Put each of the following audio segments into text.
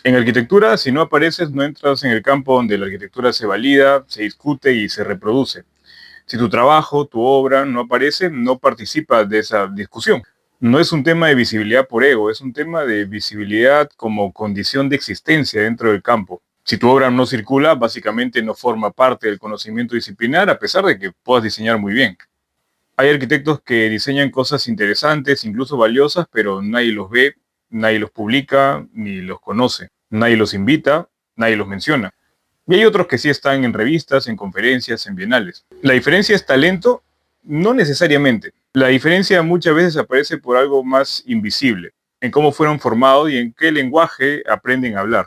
En arquitectura, si no apareces, no entras en el campo donde la arquitectura se valida, se discute y se reproduce. Si tu trabajo, tu obra no aparece, no participas de esa discusión. No es un tema de visibilidad por ego, es un tema de visibilidad como condición de existencia dentro del campo. Si tu obra no circula, básicamente no forma parte del conocimiento disciplinar, a pesar de que puedas diseñar muy bien. Hay arquitectos que diseñan cosas interesantes, incluso valiosas, pero nadie los ve, nadie los publica, ni los conoce. Nadie los invita, nadie los menciona. Y hay otros que sí están en revistas, en conferencias, en bienales. ¿La diferencia es talento? No necesariamente. La diferencia muchas veces aparece por algo más invisible, en cómo fueron formados y en qué lenguaje aprenden a hablar.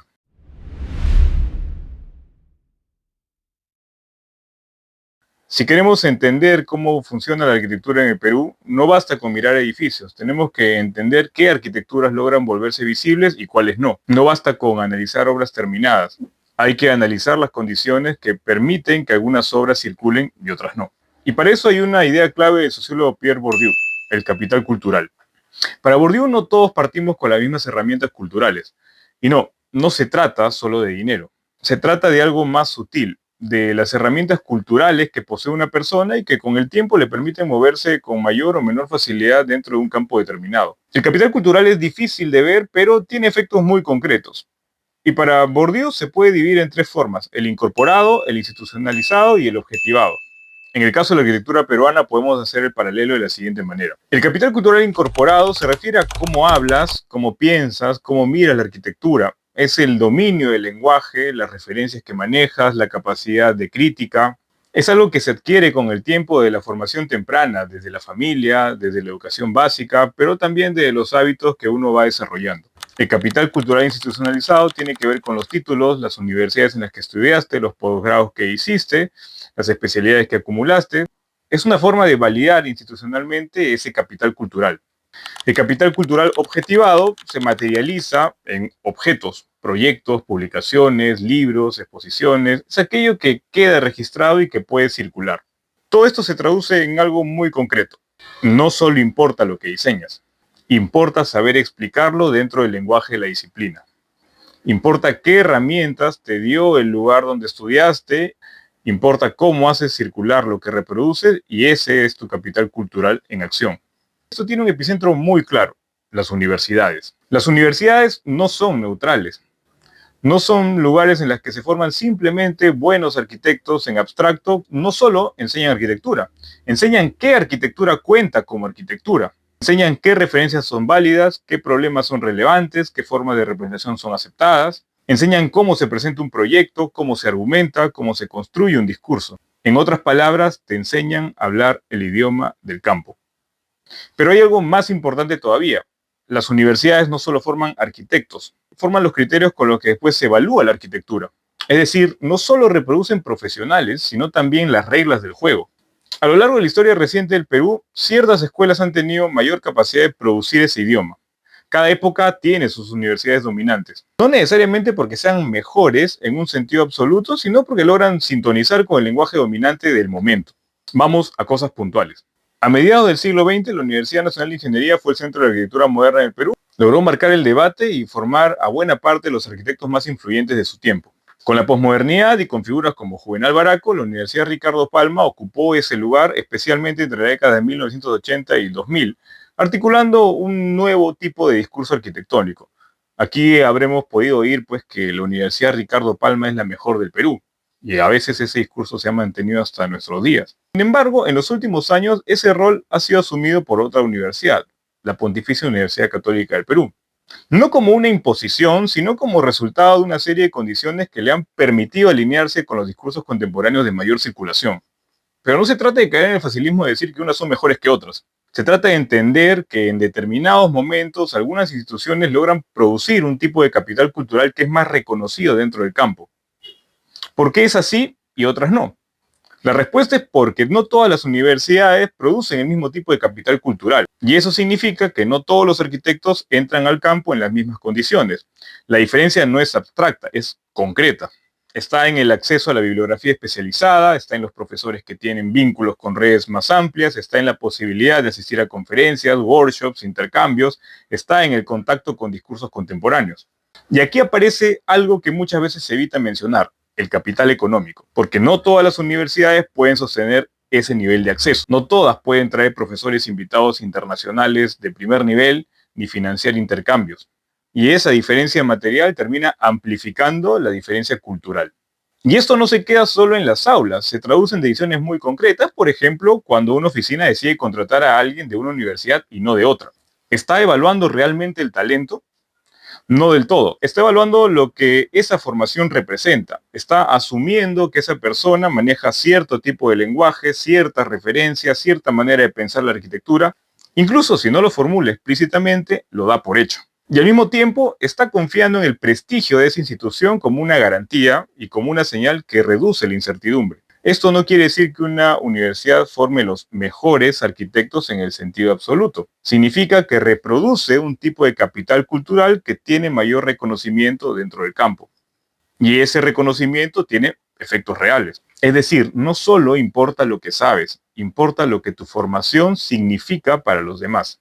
Si queremos entender cómo funciona la arquitectura en el Perú, no basta con mirar edificios. Tenemos que entender qué arquitecturas logran volverse visibles y cuáles no. No basta con analizar obras terminadas. Hay que analizar las condiciones que permiten que algunas obras circulen y otras no. Y para eso hay una idea clave del sociólogo Pierre Bourdieu, el capital cultural. Para Bourdieu no todos partimos con las mismas herramientas culturales. Y no se trata solo de dinero. Se trata de algo más sutil, de las herramientas culturales que posee una persona y que con el tiempo le permiten moverse con mayor o menor facilidad dentro de un campo determinado. El capital cultural es difícil de ver, pero tiene efectos muy concretos. Y para Bourdieu se puede dividir en tres formas: el incorporado, el institucionalizado y el objetivado. En el caso de la arquitectura peruana podemos hacer el paralelo de la siguiente manera. El capital cultural incorporado se refiere a cómo hablas, cómo piensas, cómo miras la arquitectura. Es el dominio del lenguaje, las referencias que manejas, la capacidad de crítica. Es algo que se adquiere con el tiempo de la formación temprana, desde la familia, desde la educación básica, pero también de los hábitos que uno va desarrollando. El capital cultural institucionalizado tiene que ver con los títulos, las universidades en las que estudiaste, los posgrados que hiciste, las especialidades que acumulaste. Es una forma de validar institucionalmente ese capital cultural. El capital cultural objetivado se materializa en objetos, proyectos, publicaciones, libros, exposiciones. Es aquello que queda registrado y que puede circular. Todo esto se traduce en algo muy concreto. No solo importa lo que diseñas, importa saber explicarlo dentro del lenguaje de la disciplina. Importa qué herramientas te dio el lugar donde estudiaste, importa cómo haces circular lo que reproduces, y ese es tu capital cultural en acción. Esto tiene un epicentro muy claro: las universidades. Las universidades no son neutrales. No son lugares en los que se forman simplemente buenos arquitectos en abstracto. No solo enseñan arquitectura, enseñan qué arquitectura cuenta como arquitectura. Enseñan qué referencias son válidas, qué problemas son relevantes, qué formas de representación son aceptadas. Enseñan cómo se presenta un proyecto, cómo se argumenta, cómo se construye un discurso. En otras palabras, te enseñan a hablar el idioma del campo. Pero hay algo más importante todavía. Las universidades no solo forman arquitectos, forman los criterios con los que después se evalúa la arquitectura. Es decir, no solo reproducen profesionales, sino también las reglas del juego. A lo largo de la historia reciente del Perú, ciertas escuelas han tenido mayor capacidad de producir ese idioma. Cada época tiene sus universidades dominantes. No necesariamente porque sean mejores en un sentido absoluto, sino porque logran sintonizar con el lenguaje dominante del momento. Vamos a cosas puntuales. A mediados del siglo XX, la Universidad Nacional de Ingeniería fue el centro de la arquitectura moderna en el Perú. Logró marcar el debate y formar a buena parte de los arquitectos más influyentes de su tiempo. Con la posmodernidad y con figuras como Juvenal Baraco, la Universidad Ricardo Palma ocupó ese lugar, especialmente entre la década de 1980 y 2000, articulando un nuevo tipo de discurso arquitectónico. Aquí habremos podido oír pues que la Universidad Ricardo Palma es la mejor del Perú, y a veces ese discurso se ha mantenido hasta nuestros días. Sin embargo, en los últimos años ese rol ha sido asumido por otra universidad, la Pontificia Universidad Católica del Perú. No como una imposición, sino como resultado de una serie de condiciones que le han permitido alinearse con los discursos contemporáneos de mayor circulación. Pero no se trata de caer en el facilismo de decir que unas son mejores que otras. Se trata de entender que en determinados momentos algunas instituciones logran producir un tipo de capital cultural que es más reconocido dentro del campo. ¿Por qué es así y otras no? La respuesta es porque no todas las universidades producen el mismo tipo de capital cultural, y eso significa que no todos los arquitectos entran al campo en las mismas condiciones. La diferencia no es abstracta, es concreta. Está en el acceso a la bibliografía especializada, está en los profesores que tienen vínculos con redes más amplias, está en la posibilidad de asistir a conferencias, workshops, intercambios, está en el contacto con discursos contemporáneos. Y aquí aparece algo que muchas veces se evita mencionar, el capital económico, porque no todas las universidades pueden sostener ese nivel de acceso. No todas pueden traer profesores invitados internacionales de primer nivel ni financiar intercambios. Y esa diferencia material termina amplificando la diferencia cultural. Y esto no se queda solo en las aulas, se traduce en decisiones muy concretas, por ejemplo, cuando una oficina decide contratar a alguien de una universidad y no de otra. ¿Está evaluando realmente el talento? No del todo. Está evaluando lo que esa formación representa. Está asumiendo que esa persona maneja cierto tipo de lenguaje, ciertas referencias, cierta manera de pensar la arquitectura. Incluso si no lo formula explícitamente, lo da por hecho. Y al mismo tiempo está confiando en el prestigio de esa institución como una garantía y como una señal que reduce la incertidumbre. Esto no quiere decir que una universidad forme los mejores arquitectos en el sentido absoluto. Significa que reproduce un tipo de capital cultural que tiene mayor reconocimiento dentro del campo. Y ese reconocimiento tiene efectos reales. Es decir, no solo importa lo que sabes, importa lo que tu formación significa para los demás.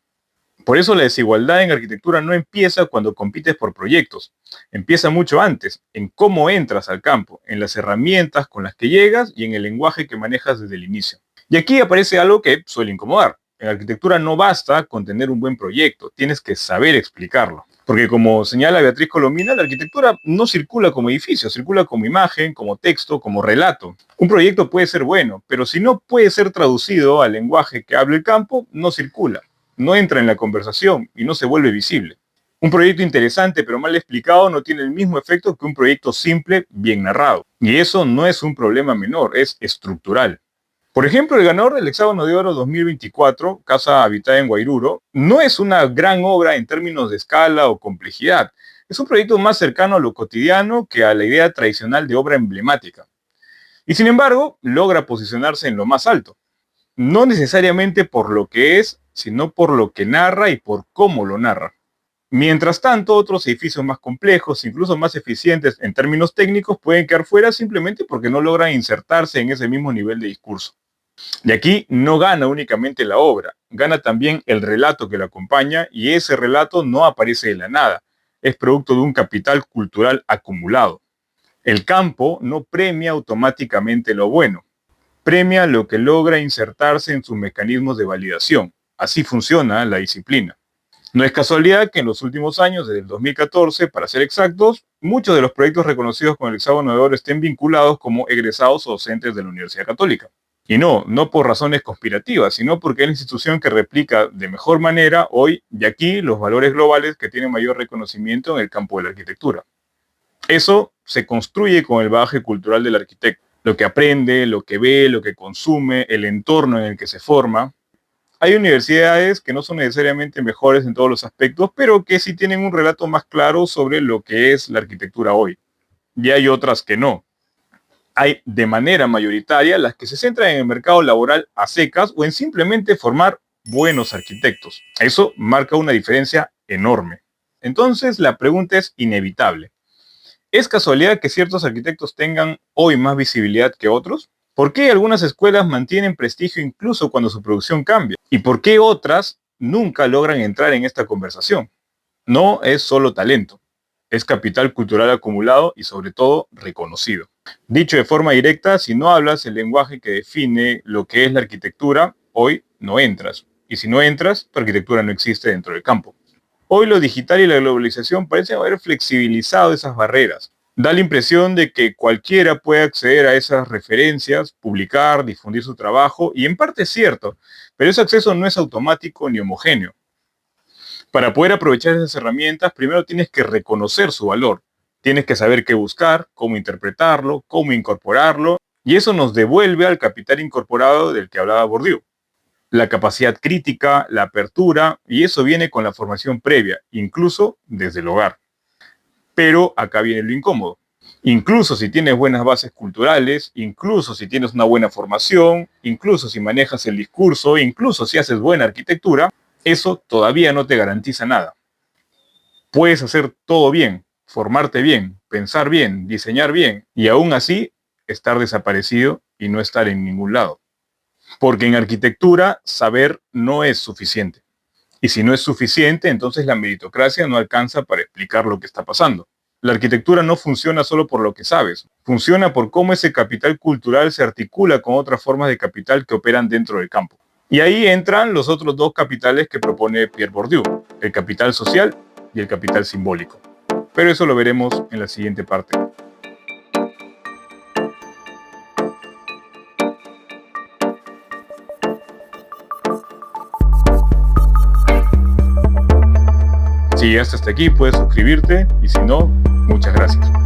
Por eso la desigualdad en arquitectura no empieza cuando compites por proyectos, empieza mucho antes, en cómo entras al campo, en las herramientas con las que llegas y en el lenguaje que manejas desde el inicio. Y aquí aparece algo que suele incomodar. En arquitectura no basta con tener un buen proyecto, tienes que saber explicarlo. Porque como señala Beatriz Colomina, la arquitectura no circula como edificio, circula como imagen, como texto, como relato. Un proyecto puede ser bueno, pero si no puede ser traducido al lenguaje que habla el campo, no circula, no entra en la conversación y no se vuelve visible. Un proyecto interesante pero mal explicado no tiene el mismo efecto que un proyecto simple, bien narrado. Y eso no es un problema menor, es estructural. Por ejemplo, el ganador del Hexágono de Oro 2024, Casa Habitada en Guairuro, no es una gran obra en términos de escala o complejidad. Es un proyecto más cercano a lo cotidiano que a la idea tradicional de obra emblemática. Y sin embargo, logra posicionarse en lo más alto. No necesariamente por lo que es, sino por lo que narra y por cómo lo narra. Mientras tanto, otros edificios más complejos, incluso más eficientes en términos técnicos, pueden quedar fuera simplemente porque no logran insertarse en ese mismo nivel de discurso. Y aquí no gana únicamente la obra, gana también el relato que la acompaña y ese relato no aparece de la nada, es producto de un capital cultural acumulado. El campo no premia automáticamente lo bueno, premia lo que logra insertarse en sus mecanismos de validación. Así funciona la disciplina. No es casualidad que en los últimos años, desde el 2014, para ser exactos, muchos de los proyectos reconocidos con el Hexágono de Oro estén vinculados como egresados o docentes de la Universidad Católica. Y no por razones conspirativas, sino porque es la institución que replica de mejor manera hoy y aquí los valores globales que tienen mayor reconocimiento en el campo de la arquitectura. Eso se construye con el bagaje cultural del arquitecto, lo que aprende, lo que ve, lo que consume, el entorno en el que se forma. Hay universidades que no son necesariamente mejores en todos los aspectos, pero que sí tienen un relato más claro sobre lo que es la arquitectura hoy. Y hay otras que no. Hay de manera mayoritaria las que se centran en el mercado laboral a secas o en simplemente formar buenos arquitectos. Eso marca una diferencia enorme. Entonces la pregunta es inevitable. ¿Es casualidad que ciertos arquitectos tengan hoy más visibilidad que otros? ¿Por qué algunas escuelas mantienen prestigio incluso cuando su producción cambia? ¿Y por qué otras nunca logran entrar en esta conversación? No es solo talento, es capital cultural acumulado y sobre todo reconocido. Dicho de forma directa, si no hablas el lenguaje que define lo que es la arquitectura, hoy no entras. Y si no entras, tu arquitectura no existe dentro del campo. Hoy lo digital y la globalización parecen haber flexibilizado esas barreras. Da la impresión de que cualquiera puede acceder a esas referencias, publicar, difundir su trabajo, y en parte es cierto, pero ese acceso no es automático ni homogéneo. Para poder aprovechar esas herramientas, primero tienes que reconocer su valor. Tienes que saber qué buscar, cómo interpretarlo, cómo incorporarlo, y eso nos devuelve al capital incorporado del que hablaba Bourdieu. La capacidad crítica, la apertura, y eso viene con la formación previa, incluso desde el hogar. Pero acá viene lo incómodo. Incluso si tienes buenas bases culturales, incluso si tienes una buena formación, incluso si manejas el discurso, incluso si haces buena arquitectura, eso todavía no te garantiza nada. Puedes hacer todo bien, formarte bien, pensar bien, diseñar bien, y aún así estar desaparecido y no estar en ningún lado. Porque en arquitectura, saber no es suficiente. Y si no es suficiente, entonces la meritocracia no alcanza para explicar lo que está pasando. La arquitectura no funciona solo por lo que sabes, funciona por cómo ese capital cultural se articula con otras formas de capital que operan dentro del campo. Y ahí entran los otros dos capitales que propone Pierre Bourdieu, el capital social y el capital simbólico. Pero eso lo veremos en la siguiente parte. Si llegaste hasta aquí, puedes suscribirte y si no, muchas gracias.